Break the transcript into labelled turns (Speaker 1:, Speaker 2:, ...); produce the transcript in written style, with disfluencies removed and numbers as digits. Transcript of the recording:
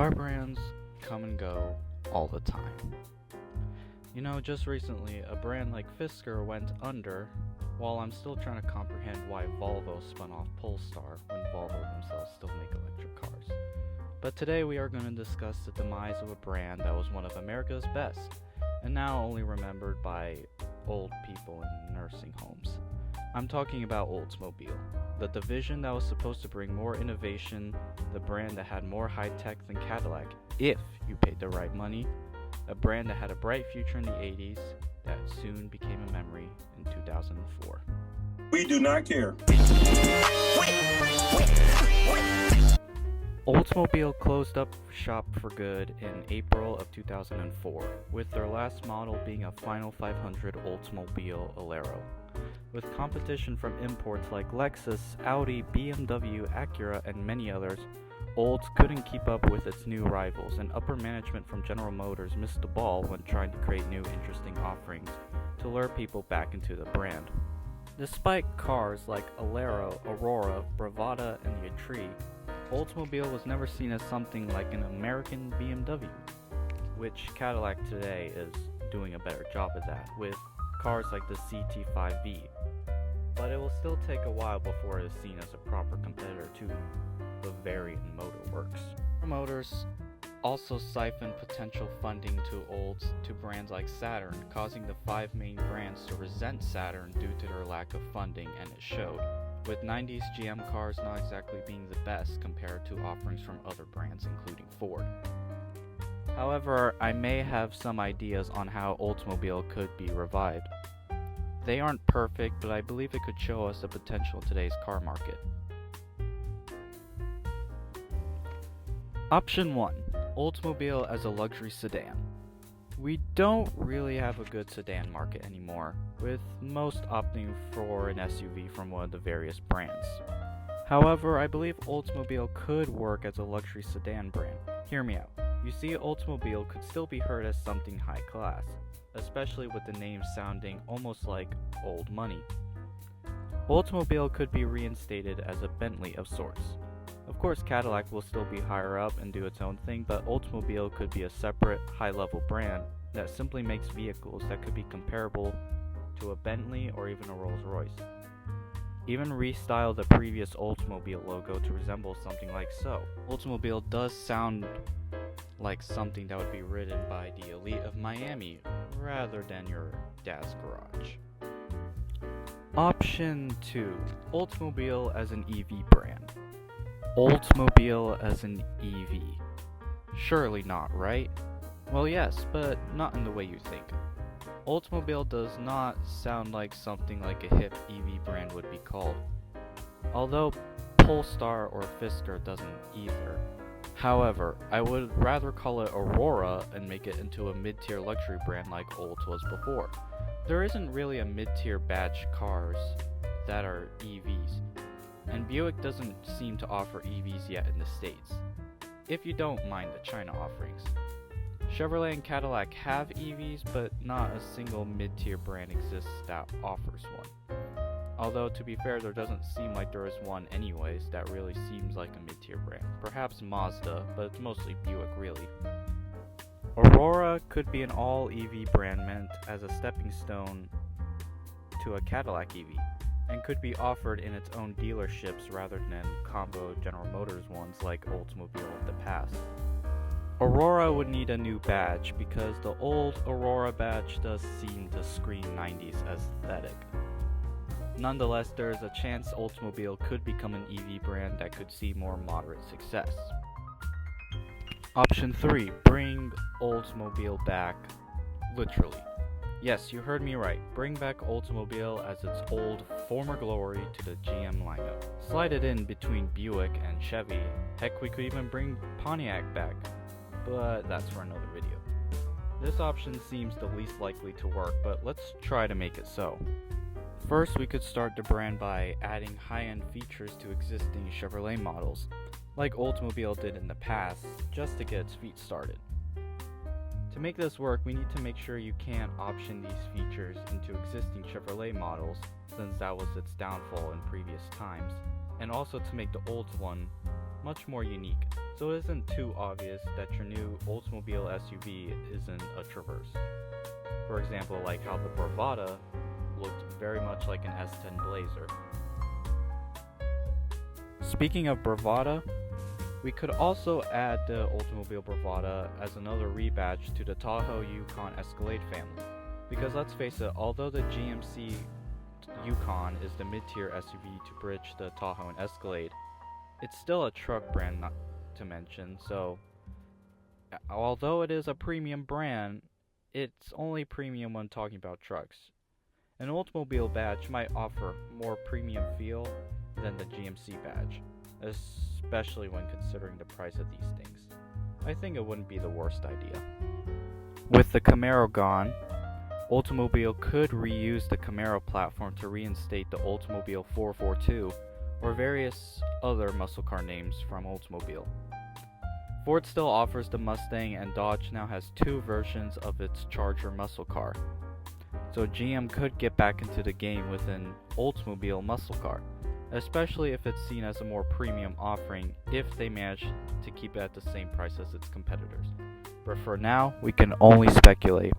Speaker 1: Car brands come and go all the time. Just recently, a brand like Fisker went under, while I'm still trying to comprehend why Volvo spun off Polestar when Volvo themselves still make electric cars. But today we are going to discuss the demise of a brand that was one of America's best, and now only remembered by old people in nursing homes. I'm talking about Oldsmobile, the division that was supposed to bring more innovation, the brand that had more high tech than Cadillac, if you paid the right money, a brand that had a bright future in the 80s that soon became a memory in 2004.
Speaker 2: We do not care.
Speaker 1: Oldsmobile closed up shop for good in April of 2004, with their last model being a final 500 Oldsmobile Alero. With competition from imports like Lexus, Audi, BMW, Acura, and many others, Olds couldn't keep up with its new rivals, and upper management from General Motors missed the ball when trying to create new interesting offerings to lure people back into the brand. Despite cars like Alero, Aurora, Bravada, and the Intrigue, Oldsmobile was never seen as something like an American BMW, which Cadillac today is doing a better job of that, with cars like the CT5V. But it will still take a while before it is seen as a proper competitor to the Variant Motor Works. Motors also siphoned potential funding to Olds to brands like Saturn, causing the five main brands to resent Saturn due to their lack of funding, and it showed, with 90s GM cars not exactly being the best compared to offerings from other brands including Ford. However, I may have some ideas on how Oldsmobile could be revived. They aren't perfect, but I believe it could show us the potential in today's car market. Option 1. Oldsmobile as a luxury sedan. We don't really have a good sedan market anymore, with most opting for an SUV from one of the various brands. However, I believe Oldsmobile could work as a luxury sedan brand. Hear me out. You see, Oldsmobile could still be heard as something high class, especially with the name sounding almost like old money. Oldsmobile could be reinstated as a Bentley of sorts. Of course, Cadillac will still be higher up and do its own thing, but Oldsmobile could be a separate, high-level brand that simply makes vehicles that could be comparable to a Bentley or even a Rolls-Royce. Even restyle the previous Oldsmobile logo to resemble something like so. Oldsmobile does sound like something that would be ridden by the elite of Miami rather than your dad's garage. Option 2. Oldsmobile as an EV brand. Oldsmobile as an EV. Surely not, right? Well, yes, but not in the way you think. Oldsmobile does not sound like something like a hip EV brand would be called, although Polestar or Fisker doesn't either. However, I would rather call it Aurora and make it into a mid-tier luxury brand like Olds was before. There isn't really a mid-tier badge cars that are EVs, and Buick doesn't seem to offer EVs yet in the States, if you don't mind the China offerings. Chevrolet and Cadillac have EVs, but not a single mid-tier brand exists that offers one. Although, to be fair, there doesn't seem like there is one anyways that really seems like a mid-tier brand. Perhaps Mazda, but it's mostly Buick really. Aurora could be an all-EV brand meant as a stepping stone to a Cadillac EV, and could be offered in its own dealerships rather than combo General Motors ones like Oldsmobile in the past. Aurora would need a new badge because the old Aurora badge does seem to scream 90s aesthetic. Nonetheless, there is a chance Oldsmobile could become an EV brand that could see more moderate success. Option 3. Bring Oldsmobile back, literally. Yes, you heard me right. Bring back Oldsmobile as its old former glory to the GM lineup. Slide it in between Buick and Chevy. Heck, we could even bring Pontiac back, but that's for another video. This option seems the least likely to work, but let's try to make it so. First, we could start the brand by adding high-end features to existing Chevrolet models, like Oldsmobile did in the past, just to get its feet started. To make this work, we need to make sure you can't option these features into existing Chevrolet models, since that was its downfall in previous times, and also to make the Olds one much more unique, so it isn't too obvious that your new Oldsmobile SUV isn't a Traverse. For example, like how the Bravada looked very much like an S10 Blazer. Speaking of Bravada, we could also add the Oldsmobile Bravada as another rebadge to the Tahoe Yukon Escalade family. Because let's face it, although the GMC Yukon is the mid-tier SUV to bridge the Tahoe and Escalade, it's still a truck brand not to mention, so although it is a premium brand, it's only premium when talking about trucks. An Oldsmobile badge might offer more premium feel than the GMC badge, especially when considering the price of these things. I think it wouldn't be the worst idea. With the Camaro gone, Oldsmobile could reuse the Camaro platform to reinstate the Oldsmobile 442 or various other muscle car names from Oldsmobile. Ford still offers the Mustang, and Dodge now has two versions of its Charger muscle car. So GM could get back into the game with an Oldsmobile muscle car, especially if it's seen as a more premium offering if they manage to keep it at the same price as its competitors. But for now, we can only speculate.